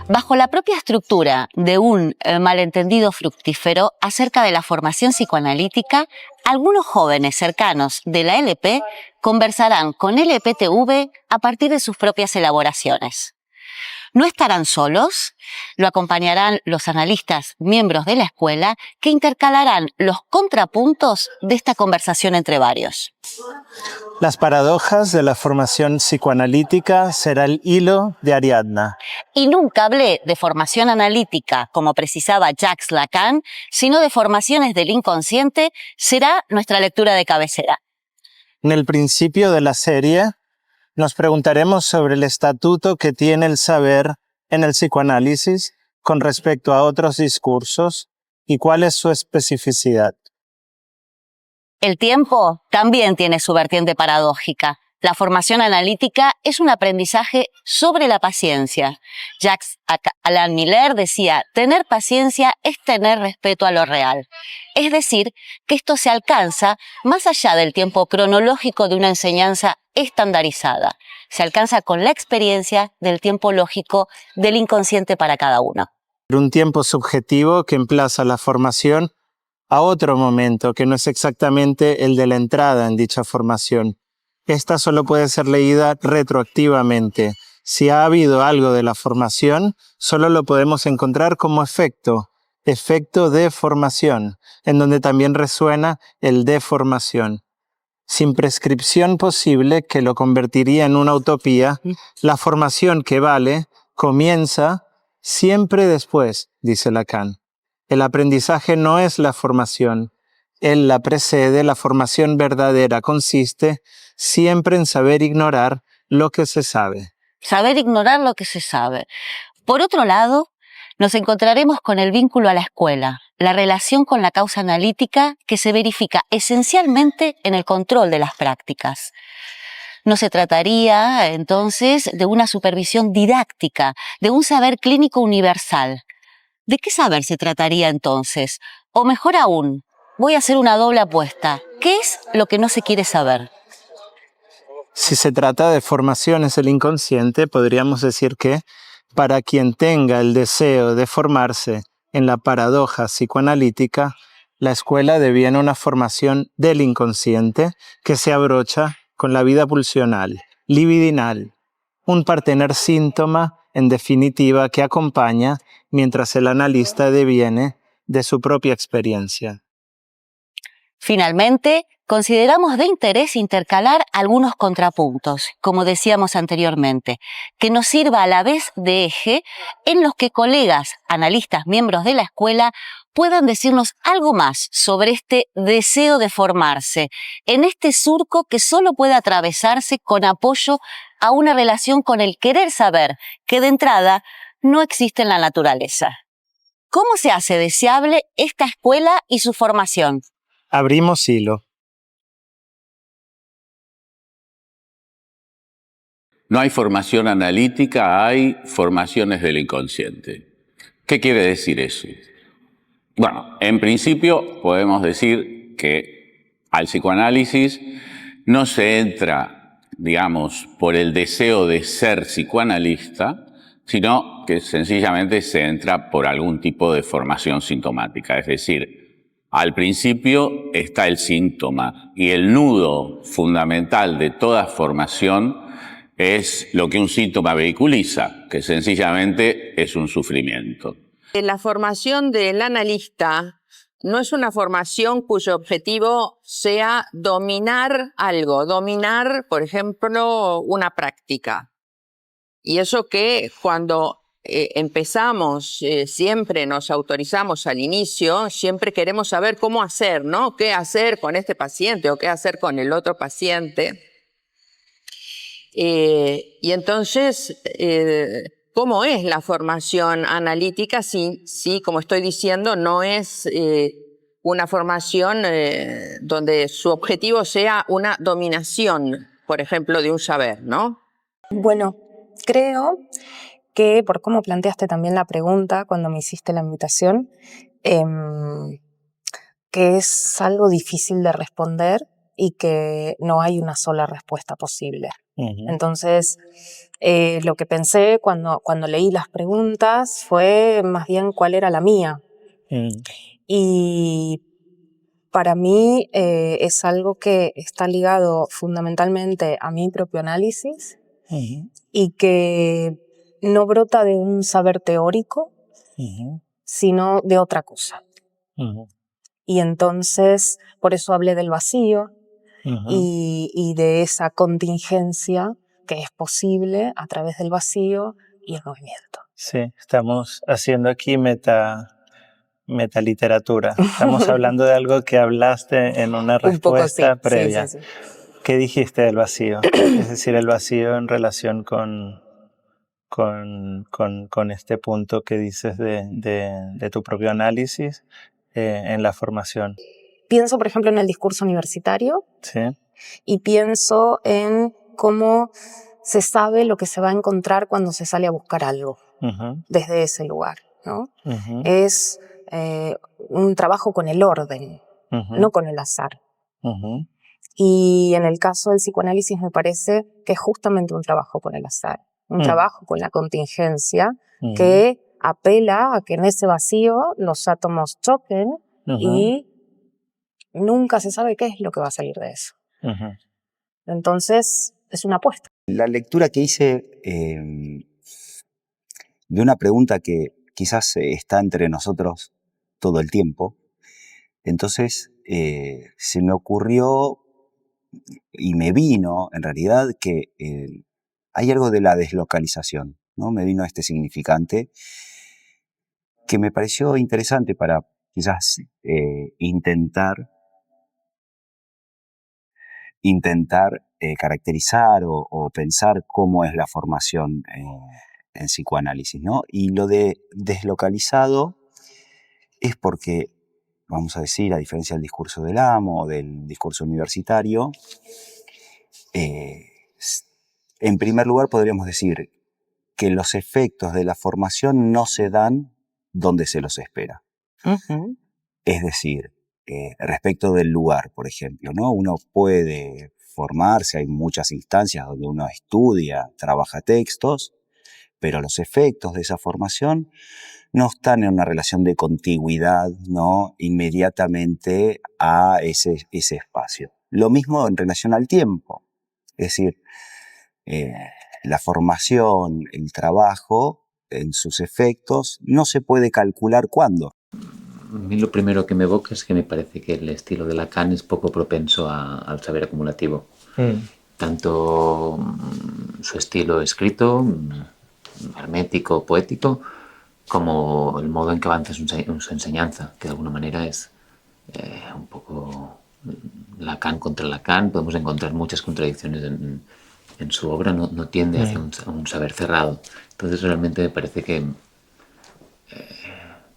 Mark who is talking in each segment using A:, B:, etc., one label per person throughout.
A: Bajo la propia estructura de un malentendido fructífero acerca de la formación psicoanalítica, algunos jóvenes cercanos de la LP conversarán con LPTV a partir de sus propias elaboraciones. No estarán solos, lo acompañarán los analistas miembros de la escuela que intercalarán los contrapuntos de esta conversación entre varios.
B: Las paradojas de la formación psicoanalítica será el hilo de Ariadna.
A: Y nunca hablé de formación analítica, como precisaba Jacques Lacan, sino de formaciones del inconsciente, será nuestra lectura de cabecera.
B: En el principio de la serie, nos preguntaremos sobre el estatuto que tiene el saber en el psicoanálisis con respecto a otros discursos y cuál es su especificidad.
A: El tiempo también tiene su vertiente paradójica. La formación analítica es un aprendizaje sobre la paciencia. Jacques Alan Miller decía, tener paciencia es tener respeto a lo real. Es decir, que esto se alcanza más allá del tiempo cronológico de una enseñanza estandarizada. Se alcanza con la experiencia del tiempo lógico del inconsciente para cada uno.
B: Un tiempo subjetivo que emplaza la formación a otro momento que no es exactamente el de la entrada en dicha formación. Esta solo puede ser leída retroactivamente. Si ha habido algo de la formación, solo lo podemos encontrar como efecto de formación, en donde también resuena el de formación. Sin prescripción posible que lo convertiría en una utopía, la formación que vale comienza siempre después, dice Lacan. El aprendizaje no es la formación, él la precede. La formación verdadera consiste siempre en saber ignorar lo que se sabe.
A: Saber ignorar lo que se sabe. Por otro lado, nos encontraremos con el vínculo a la escuela, la relación con la causa analítica que se verifica esencialmente en el control de las prácticas. No se trataría, entonces, de una supervisión didáctica, de un saber clínico universal. ¿De qué saber se trataría entonces? O mejor aún, voy a hacer una doble apuesta. ¿Qué es lo que no se quiere saber?
B: Si se trata de formaciones del inconsciente, podríamos decir que, para quien tenga el deseo de formarse en la paradoja psicoanalítica, la escuela deviene una formación del inconsciente que se abrocha con la vida pulsional, libidinal, un partener síntoma, en definitiva, que acompaña mientras el analista deviene de su propia experiencia.
A: Finalmente, consideramos de interés intercalar algunos contrapuntos, como decíamos anteriormente, que nos sirva a la vez de eje en los que colegas, analistas, miembros de la escuela, puedan decirnos algo más sobre este deseo de formarse, en este surco que solo puede atravesarse con apoyo a una relación con el querer saber, que de entrada no existe en la naturaleza. ¿Cómo se hace deseable esta escuela y su formación?
B: Abrimos hilo.
C: No hay formación analítica, hay formaciones del inconsciente. ¿Qué quiere decir eso? Bueno, en principio podemos decir que al psicoanálisis no se entra, digamos, por el deseo de ser psicoanalista, sino que sencillamente se entra por algún tipo de formación sintomática. Es decir, al principio está el síntoma y el nudo fundamental de toda formación es lo que un síntoma vehiculiza, que sencillamente es un sufrimiento.
D: La formación del analista no es una formación cuyo objetivo sea dominar algo, dominar, por ejemplo, una práctica. Y eso que cuando empezamos, siempre nos autorizamos al inicio, siempre queremos saber cómo hacer, ¿no? ¿Qué hacer con este paciente o qué hacer con el otro paciente? Y entonces, ¿cómo es la formación analítica? Sí, como estoy diciendo, no es una formación donde su objetivo sea una dominación, por ejemplo, de un saber, ¿no?
E: Bueno, creo que por cómo planteaste también la pregunta cuando me hiciste la invitación, que es algo difícil de responder y que no hay una sola respuesta posible. Entonces, lo que pensé cuando leí las preguntas fue más bien cuál era la mía. Y para mí es algo que está ligado fundamentalmente a mi propio análisis y que no brota de un saber teórico, sino de otra cosa. Y entonces, por eso hablé del vacío y de esa contingencia que es posible a través del vacío y el movimiento.
B: Sí, estamos haciendo aquí metaliteratura. Estamos hablando de algo que hablaste en una respuesta
E: Un poco, sí.
B: previa.
E: Sí.
B: ¿Qué dijiste del vacío? Es decir, el vacío en relación con este punto que dices de tu propio análisis en la formación.
E: Pienso, por ejemplo, en el discurso universitario.
B: Sí.
E: Y pienso en cómo se sabe lo que se va a encontrar cuando se sale a buscar algo desde ese lugar, ¿no? Es un trabajo con el orden, no con el azar. Y en el caso del psicoanálisis me parece que es justamente un trabajo con el azar, un trabajo con la contingencia que apela a que en ese vacío los átomos choquen y nunca se sabe qué es lo que va a salir de eso. Entonces, es una apuesta.
F: La lectura que hice de una pregunta que quizás está entre nosotros todo el tiempo, entonces se me ocurrió y me vino, en realidad, que hay algo de la deslocalización, ¿no? Me vino este significante que me pareció interesante para quizás intentar caracterizar o pensar cómo es la formación en psicoanálisis, ¿no? Y lo de deslocalizado es porque, vamos a decir, a diferencia del discurso del amo o del discurso universitario, en primer lugar podríamos decir que los efectos de la formación no se dan donde se los espera. Es decir, respecto del lugar, por ejemplo, ¿no? Uno puede formarse, hay muchas instancias donde uno estudia, trabaja textos, pero los efectos de esa formación no están en una relación de contigüidad, ¿no? Inmediatamente a ese espacio. Lo mismo en relación al tiempo, es decir, la formación, el trabajo, en sus efectos, no se puede calcular cuándo.
G: A mí lo primero que me evoca es que me parece que el estilo de Lacan es poco propenso al saber acumulativo. Tanto su estilo escrito, hermético, poético, como el modo en que avanza su enseñanza, que de alguna manera es un poco Lacan contra Lacan. Podemos encontrar muchas contradicciones en su obra, no tiende hacia un saber cerrado. Entonces realmente me parece que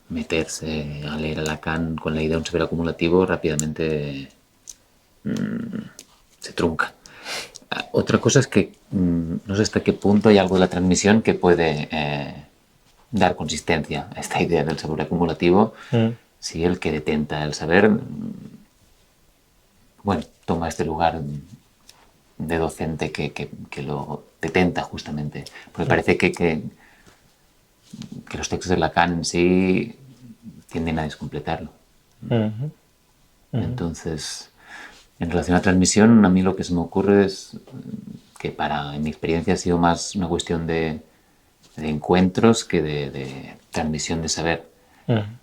G: meterse a leer a Lacan con la idea de un saber acumulativo rápidamente se trunca. Otra cosa es que no sé hasta qué punto hay algo de la transmisión que puede dar consistencia a esta idea del saber acumulativo. Si el que detenta el saber, bueno, toma este lugar de docente que lo detenta justamente. Porque parece que los textos de Lacan en sí tienden a descompletarlo. Entonces, en relación a la transmisión, a mí lo que se me ocurre es que en mi experiencia ha sido más una cuestión de encuentros que de transmisión de saber.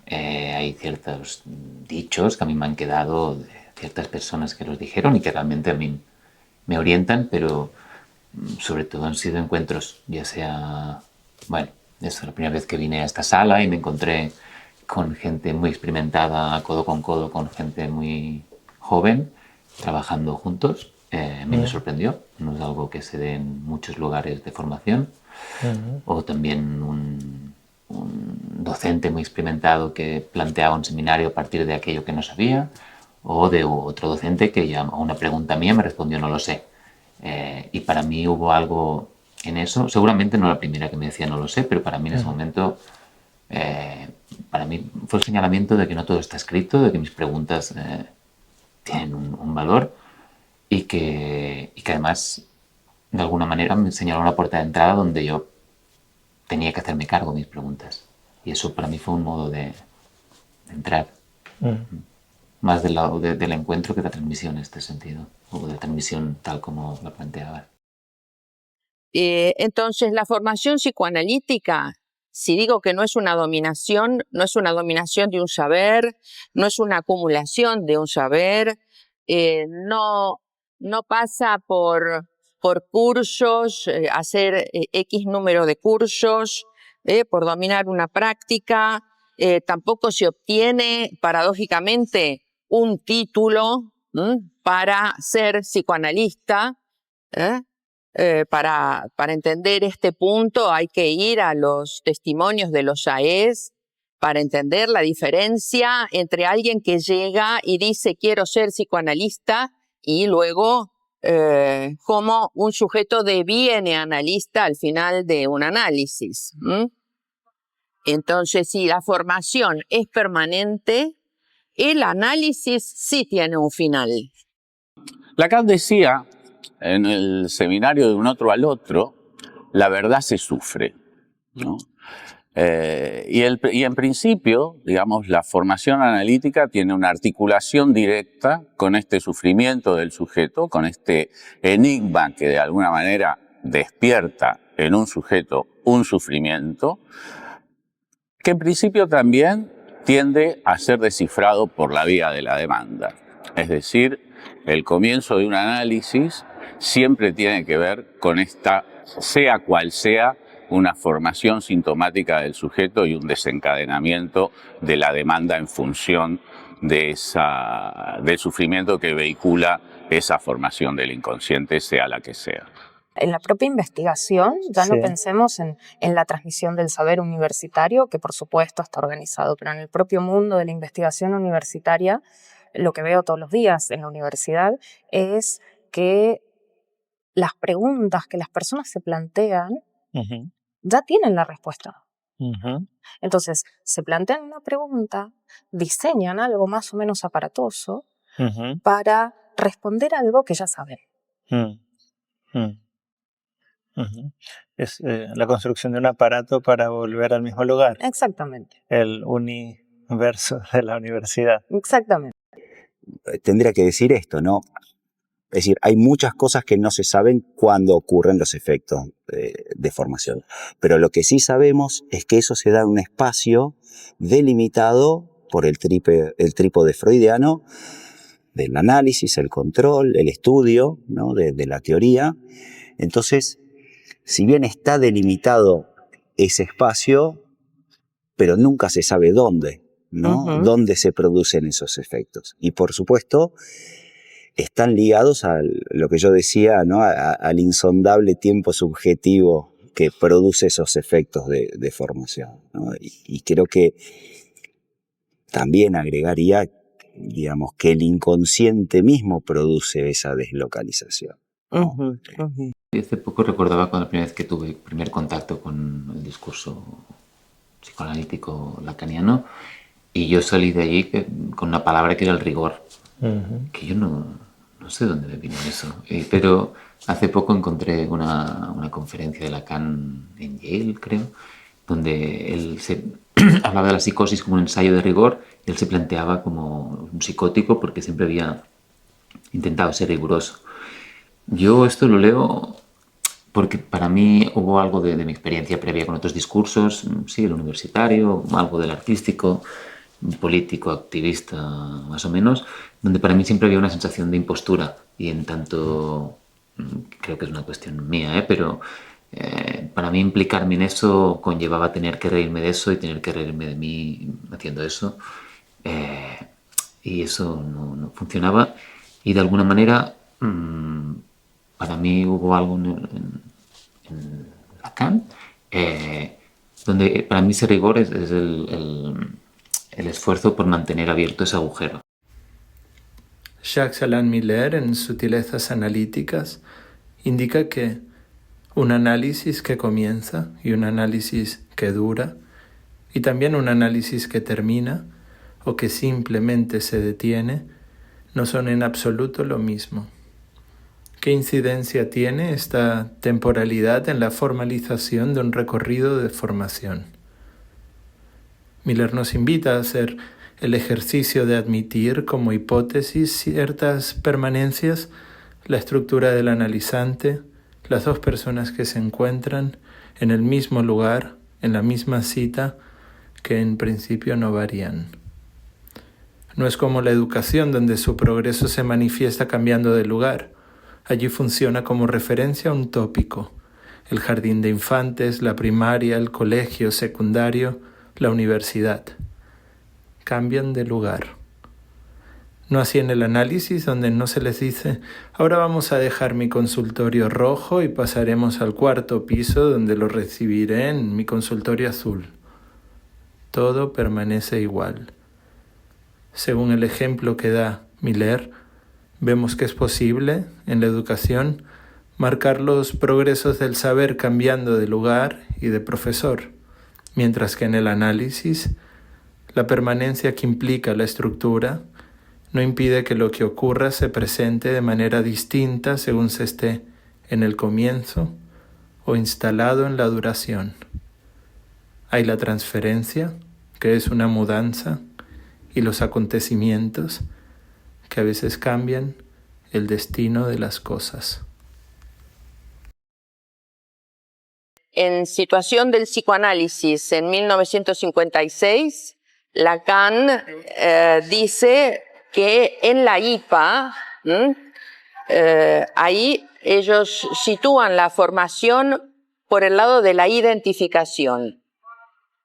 G: Hay ciertos dichos que a mí me han quedado de ciertas personas que los dijeron y que realmente a mí me orientan, pero sobre todo han sido encuentros, ya sea, bueno, es la primera vez que vine a esta sala y me encontré con gente muy experimentada, codo con gente muy joven, trabajando juntos. A mí me sorprendió, no es algo que se dé en muchos lugares de formación. O también un docente muy experimentado que planteaba un seminario a partir de aquello que no sabía, o de otro docente que ya a una pregunta mía me respondió no lo sé. Y para mí hubo algo en eso, seguramente no la primera que me decía no lo sé, pero para mí en ese momento para mí fue el señalamiento de que no todo está escrito, de que mis preguntas tienen un valor y que además de alguna manera me señaló una puerta de entrada donde yo tenía que hacerme cargo de mis preguntas. Y eso para mí fue un modo de entrar. Más del lado del encuentro que de la transmisión en este sentido, o de la transmisión tal como la planteaba.
D: Entonces, la formación psicoanalítica, si digo que no es una dominación, no es una dominación de un saber, no es una acumulación de un saber, no pasa por cursos, hacer X número de cursos, por dominar una práctica, tampoco se obtiene, paradójicamente, un título para ser psicoanalista. Para entender este punto hay que ir a los testimonios de los AES para entender la diferencia entre alguien que llega y dice quiero ser psicoanalista y luego como un sujeto deviene analista al final de un análisis. Entonces, si la formación es permanente, el análisis sí tiene un final.
C: Lacan decía en el seminario de Un otro al otro, la verdad se sufre, ¿no? Y en principio, digamos, la formación analítica tiene una articulación directa con este sufrimiento del sujeto, con este enigma que de alguna manera despierta en un sujeto un sufrimiento, que en principio también tiende a ser descifrado por la vía de la demanda. Es decir, el comienzo de un análisis siempre tiene que ver con esta, sea cual sea, una formación sintomática del sujeto y un desencadenamiento de la demanda en función de del sufrimiento que vehicula esa formación del inconsciente, sea la que sea.
E: En la propia investigación, ya no pensemos en la transmisión del saber universitario, que por supuesto está organizado, pero en el propio mundo de la investigación universitaria, lo que veo todos los días en la universidad es que las preguntas que las personas se plantean ya tienen la respuesta. Entonces, se plantean una pregunta, diseñan algo más o menos aparatoso para responder a algo que ya saben.
B: Es la construcción de un aparato para volver al mismo lugar.
E: Exactamente.
B: El universo de la universidad.
E: Exactamente.
F: Tendría que decir esto, ¿no? Es decir, hay muchas cosas que no se saben cuando ocurren los efectos de formación. Pero lo que sí sabemos es que eso se da en un espacio delimitado por el trípode freudiano del análisis, el control, el estudio, ¿no? de la teoría. Entonces, si bien está delimitado ese espacio, pero nunca se sabe dónde, ¿no? Dónde se producen esos efectos. Y por supuesto, están ligados a lo que yo decía, ¿no? Al insondable tiempo subjetivo que produce esos efectos de formación, ¿no? Y creo que también agregaría, digamos, que el inconsciente mismo produce esa deslocalización, ¿no?
G: Hace poco recordaba cuando la primera vez que tuve el primer contacto con el discurso psicoanalítico lacaniano y yo salí de allí con una palabra que era el rigor, que yo no sé dónde me vino eso, pero hace poco encontré una conferencia de Lacan en Yale, creo, donde él hablaba de la psicosis como un ensayo de rigor. Él se planteaba como un psicótico porque siempre había intentado ser riguroso. Yo esto lo leo porque para mí hubo algo de mi experiencia previa con otros discursos, sí, el universitario, algo del artístico, político, activista, más o menos, donde para mí siempre había una sensación de impostura y en tanto, creo que es una cuestión mía, pero para mí implicarme en eso conllevaba tener que reírme de eso y tener que reírme de mí haciendo eso, y eso no funcionaba y de alguna manera para mí hubo algo en Lacan, donde para mí ese rigor es el esfuerzo por mantener abierto ese agujero.
B: Jacques Alain Miller, en Sutilezas Analíticas, indica que un análisis que comienza y un análisis que dura, y también un análisis que termina o que simplemente se detiene, no son en absoluto lo mismo. ¿Qué incidencia tiene esta temporalidad en la formalización de un recorrido de formación? Miller nos invita a hacer el ejercicio de admitir como hipótesis ciertas permanencias, la estructura del analizante, las dos personas que se encuentran en el mismo lugar, en la misma cita, que en principio no varían. No es como la educación, donde su progreso se manifiesta cambiando de lugar. Allí funciona como referencia a un tópico: el jardín de infantes, la primaria, el colegio secundario, la universidad. Cambian de lugar. No así en el análisis, donde no se les dice: ahora vamos a dejar mi consultorio rojo y pasaremos al cuarto piso, donde lo recibiré en mi consultorio azul. Todo permanece igual. Según el ejemplo que da Miller, vemos que es posible, en la educación, marcar los progresos del saber cambiando de lugar y de profesor, mientras que en el análisis, la permanencia que implica la estructura no impide que lo que ocurra se presente de manera distinta según se esté en el comienzo o instalado en la duración. Hay la transferencia, que es una mudanza, y los acontecimientos, que a veces cambian el destino de las cosas.
D: En Situación del psicoanálisis, en 1956, Lacan dice que en la IPA, ahí ellos sitúan la formación por el lado de la identificación.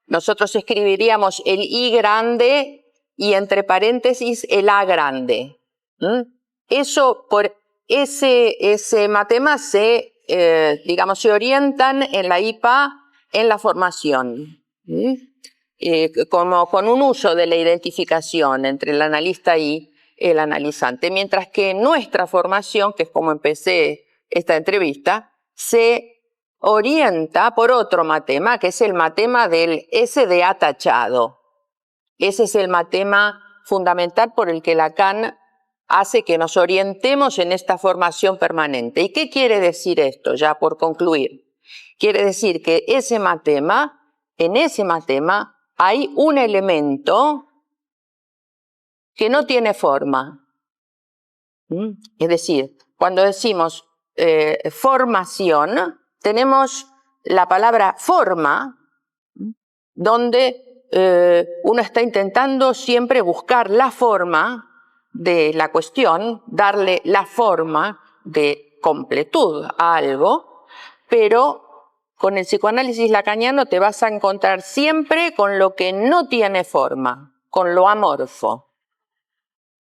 D: Nosotros escribiríamos el I grande y entre paréntesis el A grande. Eso, por ese matema se orientan en la IPA en la formación, como con un uso de la identificación entre el analista y el analizante, mientras que nuestra formación, que es como empecé esta entrevista, se orienta por otro matema, que es el matema del SDA tachado. Ese es el matema fundamental por el que Lacan hace que nos orientemos en esta formación permanente. ¿Y qué quiere decir esto? Ya por concluir. Quiere decir que en ese matema hay un elemento que no tiene forma. Es decir, cuando decimos formación, tenemos la palabra forma, donde uno está intentando siempre buscar la forma de la cuestión, darle la forma de completud a algo, pero con el psicoanálisis lacaniano te vas a encontrar siempre con lo que no tiene forma, con lo amorfo.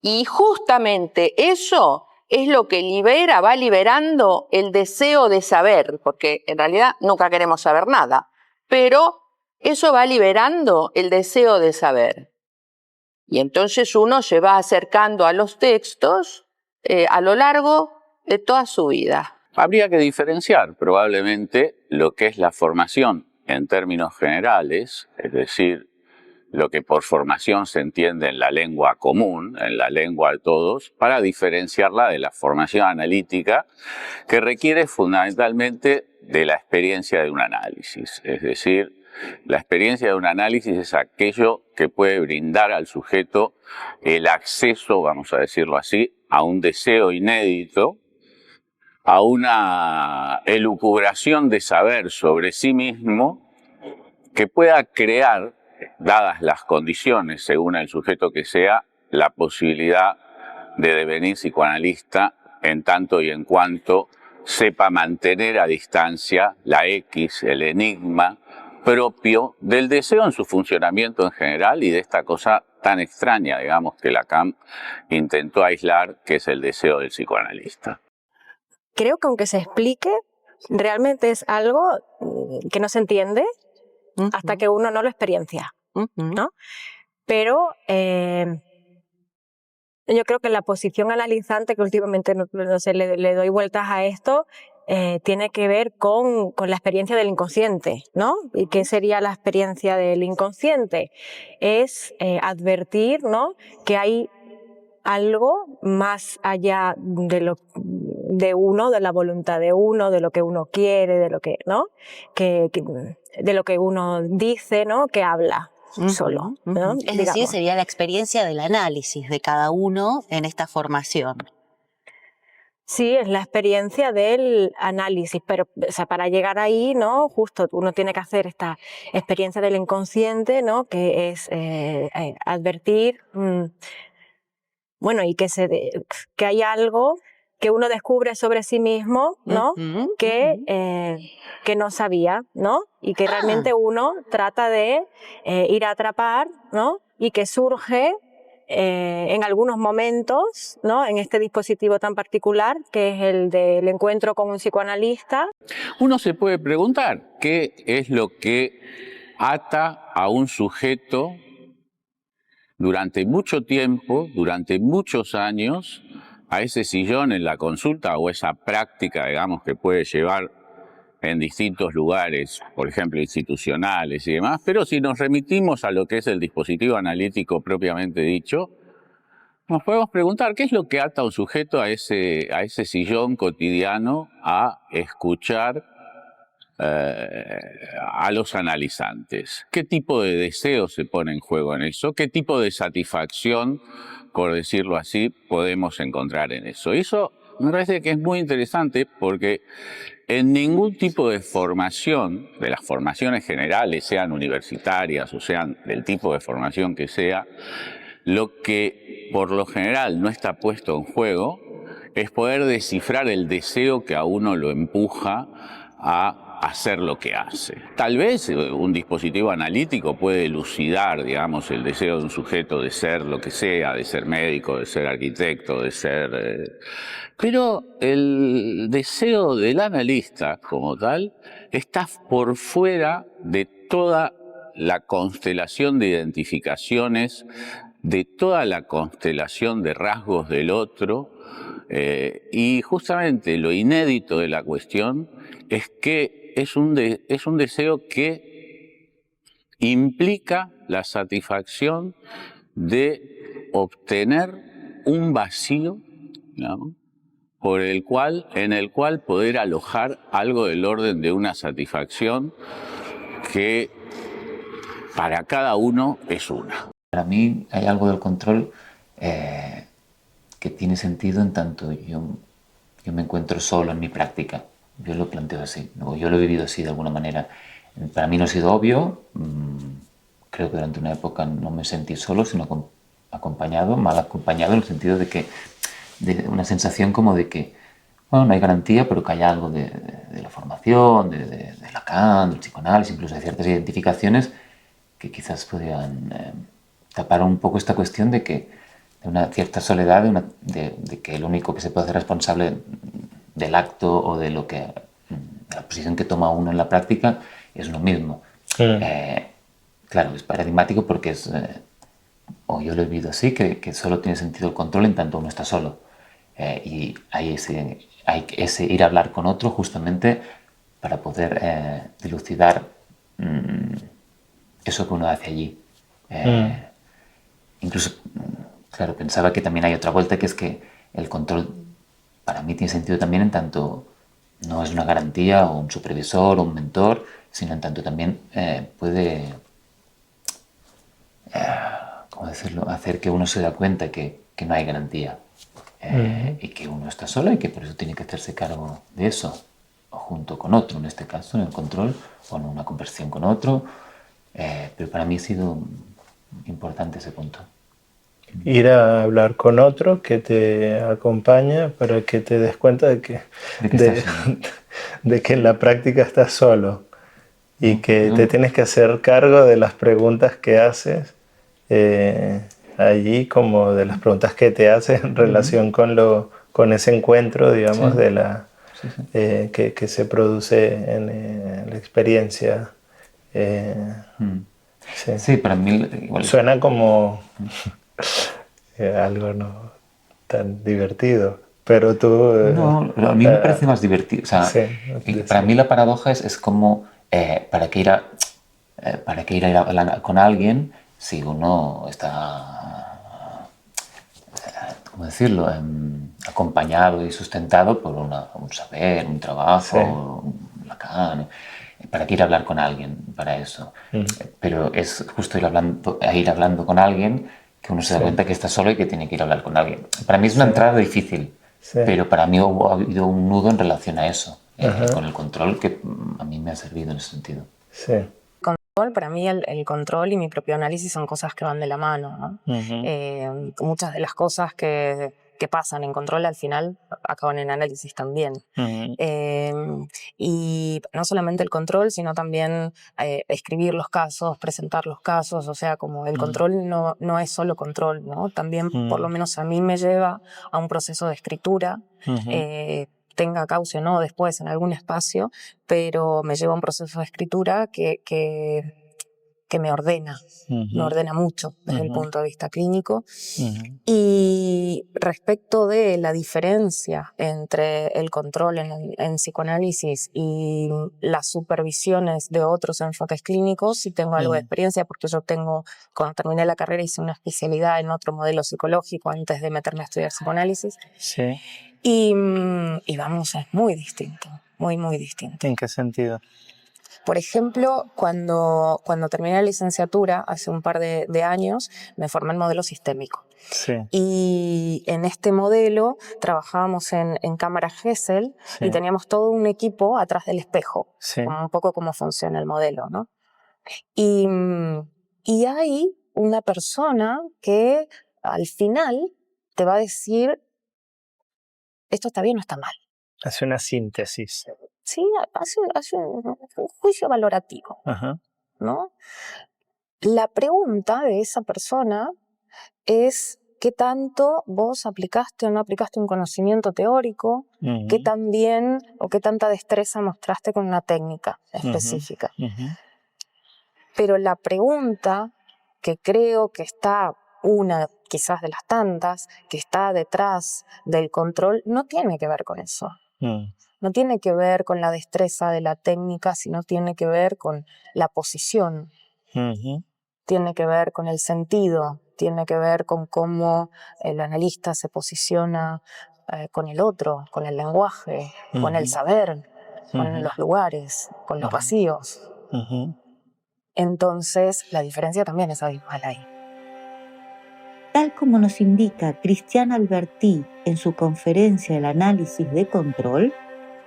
D: Y justamente eso es lo que va liberando el deseo de saber, porque en realidad nunca queremos saber nada, pero eso va liberando el deseo de saber. Y entonces uno se va acercando a los textos a lo largo de toda su vida.
C: Habría que diferenciar probablemente lo que es la formación en términos generales, es decir, lo que por formación se entiende en la lengua común, en la lengua de todos, para diferenciarla de la formación analítica, que requiere fundamentalmente de la experiencia de un análisis. Es decir, la experiencia de un análisis es aquello que puede brindar al sujeto el acceso, vamos a decirlo así, a un deseo inédito, a una elucubración de saber sobre sí mismo que pueda crear, dadas las condiciones según el sujeto que sea, la posibilidad de devenir psicoanalista en tanto y en cuanto sepa mantener a distancia la X, el enigma propio del deseo en su funcionamiento en general y de esta cosa tan extraña, digamos, que Lacan intentó aislar, que es el deseo del psicoanalista.
E: Creo que aunque se explique, realmente es algo que no se entiende hasta que uno no lo experiencia, ¿no? Pero yo creo que la posición analizante, que últimamente no sé, le doy vueltas a esto, tiene que ver con la experiencia del inconsciente, ¿no? ¿Y qué sería la experiencia del inconsciente? Es advertir, ¿no?, que hay algo más allá de
H: de uno, de la voluntad de uno, de lo que uno quiere, de lo que, ¿no? De lo que uno dice, ¿no? Que habla solo, ¿no?
A: Es decir, sería la experiencia del análisis de cada uno en esta formación.
H: Sí, es la experiencia del análisis, pero o sea, para llegar ahí, ¿no? Justo uno tiene que hacer esta experiencia del inconsciente, ¿no? Que es advertir, bueno, y que hay algo que uno descubre sobre sí mismo, ¿no? Que no sabía, ¿no? Y que realmente uno trata de ir a atrapar, ¿no? Y que surge en algunos momentos, ¿no? En este dispositivo tan particular, que es el del encuentro con un psicoanalista.
C: Uno se puede preguntar qué es lo que ata a un sujeto durante mucho tiempo, durante muchos años, a ese sillón en la consulta o esa práctica, digamos, que puede llevar en distintos lugares, por ejemplo, institucionales y demás, pero si nos remitimos a lo que es el dispositivo analítico propiamente dicho, nos podemos preguntar qué es lo que ata a un sujeto a ese sillón cotidiano a escuchar a los analizantes. ¿Qué tipo de deseo se pone en juego en eso? ¿Qué tipo de satisfacción, por decirlo así, podemos encontrar en eso? Y eso me parece que es muy interesante porque en ningún tipo de formación, de las formaciones generales, sean universitarias o sean del tipo de formación que sea, lo que por lo general no está puesto en juego es poder descifrar el deseo que a uno lo empuja a hacer lo que hace. Tal vez un dispositivo analítico puede elucidar, digamos, el deseo de un sujeto de ser lo que sea, de ser médico, de ser arquitecto, de ser... Pero el deseo del analista como tal está por fuera de toda la constelación de identificaciones, de toda la constelación de rasgos del otro, y justamente lo inédito de la cuestión es que es un deseo que implica la satisfacción de obtener un vacío, ¿no? En el cual poder alojar algo del orden de una satisfacción que para cada uno es una.
G: Para mí hay algo del control que tiene sentido en tanto yo me encuentro solo en mi práctica. Yo lo planteo así, o yo lo he vivido así de alguna manera. Para mí no ha sido obvio, creo que durante una época no me sentí solo, sino acompañado, mal acompañado, en el sentido de una sensación como de que, bueno, no hay garantía, pero que hay algo de la formación, de Lacan, del psicoanálisis, incluso de ciertas identificaciones que quizás podrían tapar un poco esta cuestión de una cierta soledad, de que el único que se puede hacer responsable del acto o de la posición que toma uno en la práctica es uno mismo. Claro, es paradigmático porque o yo lo he vivido así, que solo tiene sentido el control en tanto uno está solo. Y hay ese ir a hablar con otro justamente para poder dilucidar eso que uno hace allí. Incluso, claro, pensaba que también hay otra vuelta, que es que el control para mí tiene sentido también en tanto no es una garantía o un supervisor o un mentor, sino en tanto también puede, ¿cómo decirlo?, hacer que uno se da cuenta que no hay garantía y que uno está solo y que por eso tiene que hacerse cargo de eso, o junto con otro, en este caso, en el control, o en una conversación con otro. Pero para mí ha sido importante ese punto.
B: Ir a hablar con otro que te acompaña para que te des cuenta de que en la práctica estás solo y que te tienes que hacer cargo de las preguntas que haces allí, como de las preguntas que te haces en relación con ese encuentro, digamos, que se produce en la experiencia.
G: Sí, para mí igual
B: suena como algo no tan divertido, pero tú...
G: No, a mí me parece más divertido. O sea, para mí la paradoja es como ¿para qué ir a hablar con alguien si uno está, ¿cómo decirlo?, acompañado y sustentado por un saber, un trabajo, un Lacan, para que ir a hablar con alguien para eso. Pero es justo ir hablando con alguien que uno se da cuenta que está solo y que tiene que ir a hablar con alguien. Para mí es una entrada difícil, pero para mí ha habido un nudo en relación a eso, con el control, que a mí me ha servido en ese sentido.
E: Para mí el control y mi propio análisis son cosas que van de la mano, ¿no? Muchas de las cosas que pasan en control al final acaban en análisis también. Y no solamente el control, sino también escribir los casos, presentar los casos, o sea, como el control no es solo control, ¿no? También, por lo menos a mí me lleva a un proceso de escritura, tenga cauce o no después en algún espacio, pero me lleva a un proceso de escritura que me ordena, me ordena mucho desde el punto de vista clínico. Y respecto de la diferencia entre el control en psicoanálisis y las supervisiones de otros enfoques clínicos, sí tengo algo de experiencia, porque yo cuando terminé la carrera hice una especialidad en otro modelo psicológico antes de meterme a estudiar psicoanálisis. Y vamos, es muy distinto, muy, muy distinto.
B: ¿En qué sentido?
E: Por ejemplo, cuando terminé la licenciatura, hace un par de años, me formé en modelo sistémico. Y en este modelo trabajábamos en cámara Gesell y teníamos todo un equipo atrás del espejo, como un poco cómo funciona el modelo, ¿no? Y hay una persona que al final te va a decir esto está bien o está mal.
B: Hace una síntesis.
E: Sí, hace un juicio valorativo, ¿no? La pregunta de esa persona es qué tanto vos aplicaste o no aplicaste un conocimiento teórico, qué tan bien o qué tanta destreza mostraste con una técnica específica. Pero la pregunta que creo que está una quizás de las tantas, que está detrás del control, no tiene que ver con eso. No tiene que ver con la destreza de la técnica, sino tiene que ver con la posición. Tiene que ver con el sentido, tiene que ver con cómo el analista se posiciona con el otro, con el lenguaje, con el saber, con los lugares, con los vacíos. Entonces, la diferencia también es abismal ahí.
A: Tal como nos indica Cristian Albertí en su conferencia El análisis de control,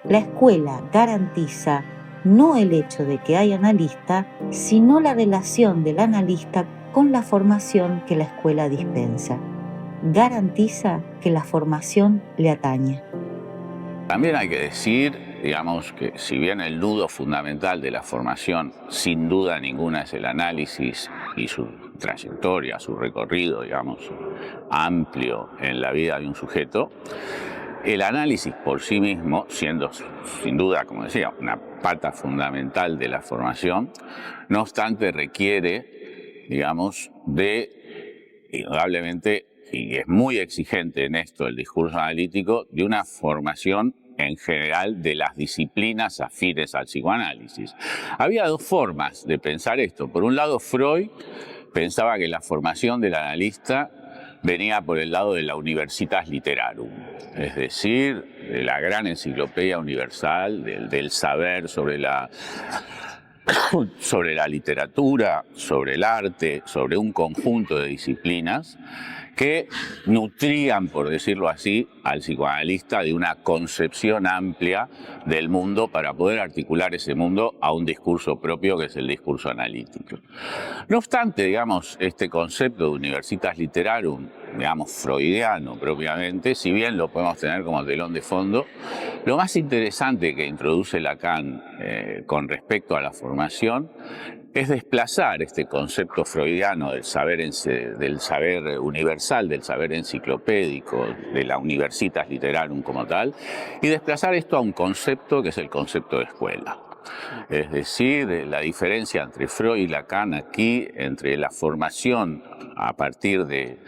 A: la escuela garantiza no el hecho de que hay analista, sino la relación del analista con la formación que la escuela dispensa. Garantiza que la formación le atañe.
C: También hay que decir, digamos, que si bien el nudo fundamental de la formación, sin duda ninguna, es el análisis y su trayectoria, su recorrido, digamos, amplio en la vida de un sujeto, el análisis por sí mismo, siendo sin duda, como decía, una pata fundamental de la formación, no obstante requiere, digamos, indudablemente, y es muy exigente en esto el discurso analítico, de una formación en general de las disciplinas afines al psicoanálisis. Había dos formas de pensar esto. Por un lado, Freud pensaba que la formación del analista venía por el lado de la Universitas Literarum, es decir, de la gran enciclopedia universal, del saber sobre la literatura, sobre el arte, sobre un conjunto de disciplinas que nutrían, por decirlo así, al psicoanalista de una concepción amplia del mundo para poder articular ese mundo a un discurso propio que es el discurso analítico. No obstante, digamos, este concepto de Universitas Literarum, digamos, freudiano propiamente, si bien lo podemos tener como telón de fondo, lo más interesante que introduce Lacan con respecto a la formación es desplazar este concepto freudiano del saber universal, del saber enciclopédico, de la Universitas Literarum como tal, y desplazar esto a un concepto que es el concepto de escuela. Es decir, la diferencia entre Freud y Lacan aquí, entre la formación a partir de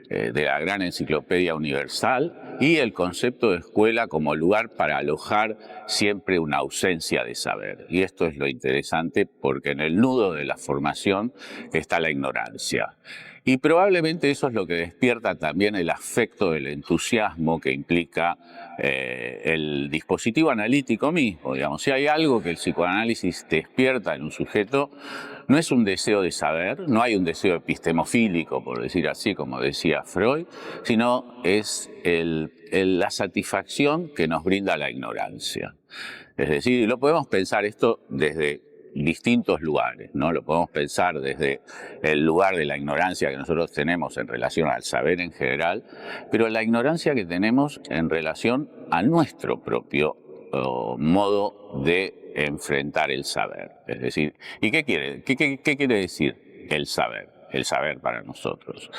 C: la gran enciclopedia universal y el concepto de escuela como lugar para alojar siempre una ausencia de saber. Y esto es lo interesante porque en el nudo de la formación está la ignorancia. Y probablemente eso es lo que despierta también el afecto, el entusiasmo que implica el dispositivo analítico mismo. Digamos, si hay algo que el psicoanálisis despierta en un sujeto, no es un deseo de saber, no hay un deseo epistemofílico, por decir así, como decía Freud, sino es la satisfacción que nos brinda la ignorancia. Es decir, lo podemos pensar esto desde distintos lugares, ¿no? Lo podemos pensar desde el lugar de la ignorancia que nosotros tenemos en relación al saber en general, pero la ignorancia que tenemos en relación a nuestro propio modo de enfrentar el saber. Es decir, ¿y qué quiere decir el saber? El saber para nosotros.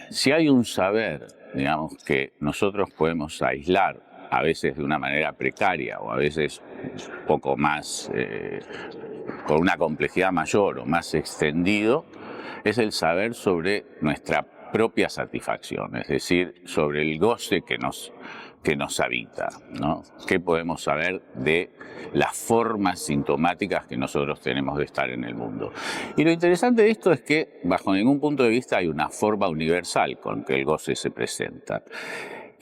C: Si hay un saber, digamos, que nosotros podemos aislar a veces de una manera precaria o a veces un poco más, con una complejidad mayor o más extendido, es el saber sobre nuestra propia satisfacción, es decir, sobre el goce que nos habita, ¿no? ¿Qué podemos saber de las formas sintomáticas que nosotros tenemos de estar en el mundo? Y lo interesante de esto es que, bajo ningún punto de vista, hay una forma universal con que el goce se presenta.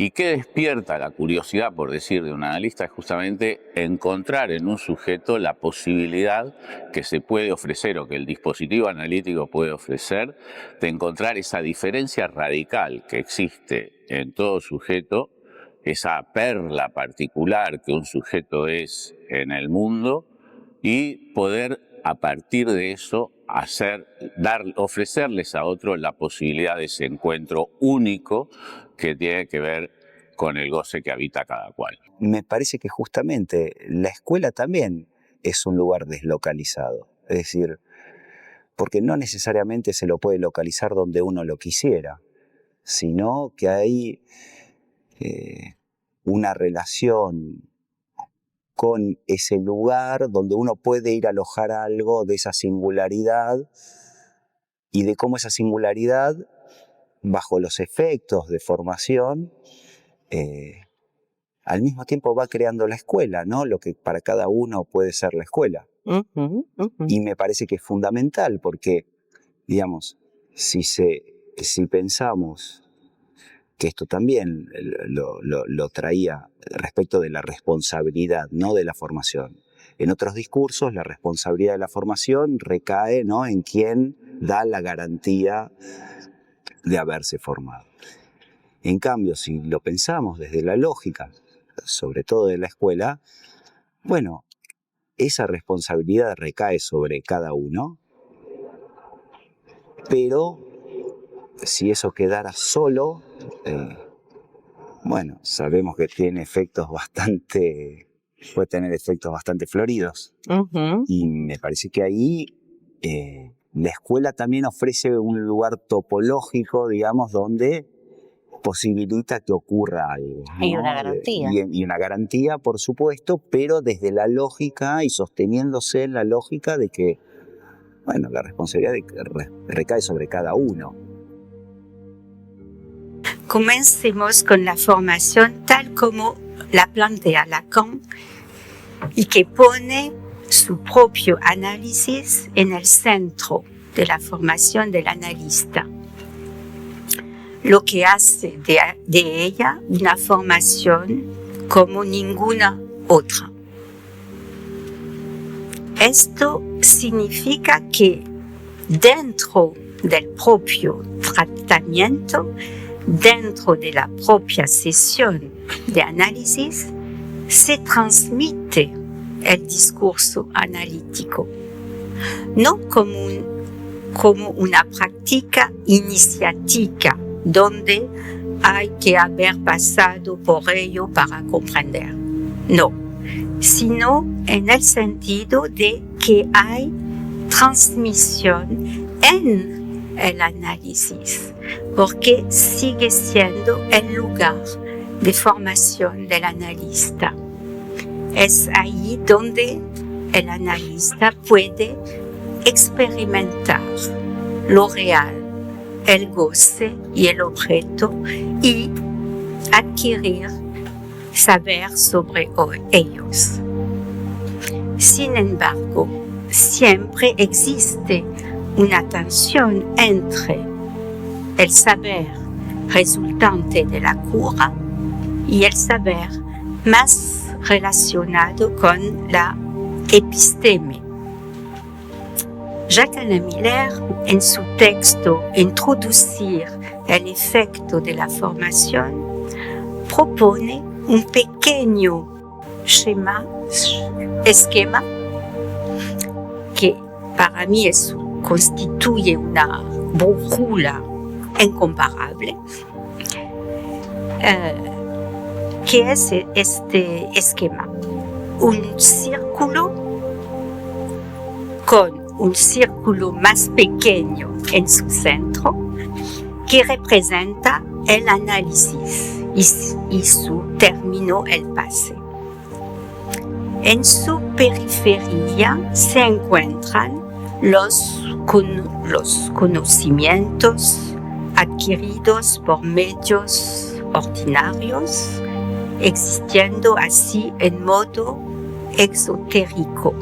C: ¿Y qué despierta la curiosidad, por decir, de un analista? Es justamente encontrar en un sujeto la posibilidad que se puede ofrecer o que el dispositivo analítico puede ofrecer de encontrar esa diferencia radical que existe en todo sujeto, esa perla particular que un sujeto es en el mundo y poder a partir de eso ofrecerles a otros la posibilidad de ese encuentro único que tiene que ver con el goce que habita cada cual.
F: Me parece que justamente la escuela también es un lugar deslocalizado. Es decir, porque no necesariamente se lo puede localizar donde uno lo quisiera, sino que hay una relación con ese lugar donde uno puede ir a alojar algo de esa singularidad y de cómo esa singularidad, bajo los efectos de formación, al mismo tiempo va creando la escuela, ¿no? Lo que para cada uno puede ser la escuela. Y me parece que es fundamental porque, digamos, si pensamos que esto también lo traía respecto de la responsabilidad, ¿no?, de la formación. En otros discursos, la responsabilidad de la formación recae, ¿no?, en quien da la garantía de haberse formado. En cambio, si lo pensamos desde la lógica, sobre todo de la escuela, bueno, esa responsabilidad recae sobre cada uno, pero si eso quedara solo, bueno, sabemos que puede tener efectos bastante floridos. Y me parece que ahí la escuela también ofrece un lugar topológico, digamos, donde posibilita que ocurra algo, ¿no?
A: Y una garantía.
F: Y una garantía, por supuesto, pero desde la lógica y sosteniéndose en la lógica de que, bueno, la responsabilidad recae sobre cada uno.
I: Comencemos con la formación tal como la plantea Lacan y que pone su propio análisis en el centro de la formación del analista, lo que hace de ella una formación como ninguna otra. Esto significa que dentro del propio tratamiento, dentro de la propia sesión de análisis, se transmite el discurso analítico, no como una práctica iniciática donde hay que haber pasado por ello para comprender, no, sino en el sentido de que hay transmisión en el análisis, porque sigue siendo el lugar de formación del analista. Es ahí donde el analista puede experimentar lo real, el goce y el objeto y adquirir saber sobre ellos. Sin embargo, siempre existe una tensión entre el saber resultante de la cura y el saber más relacionado con la episteme. Jacques Alain Miller, en su texto Introducir el efecto de la formación, propone un pequeño esquema que para mí constituye una brújula incomparable, que es este esquema: un círculo con un círculo más pequeño en su centro, que representa el análisis y su término, el pase. En su periferia se encuentran los conocimientos adquiridos por medios ordinarios, existiendo así en modo exotérico.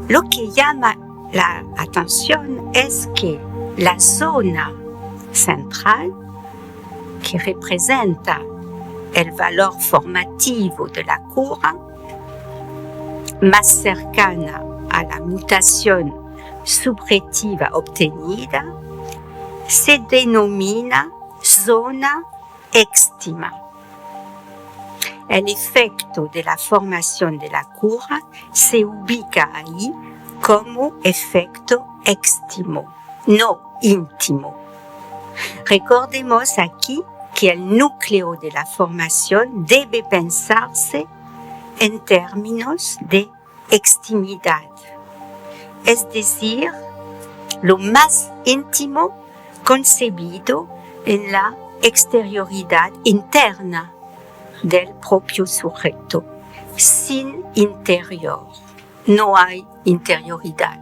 I: Lo que llama la atención es que la zona central, que representa el valor formativo de la cura, más cercana a la mutación subjetiva obtenida, se denomina zona extima. El efecto de la formación de la cura se ubica ahí como efecto extimo, no íntimo. Recordemos aquí que el núcleo de la formación debe pensarse en términos de extimidad, es decir, lo más íntimo concebido en la exterioridad interna del propio sujeto. Sin interior no hay interioridad.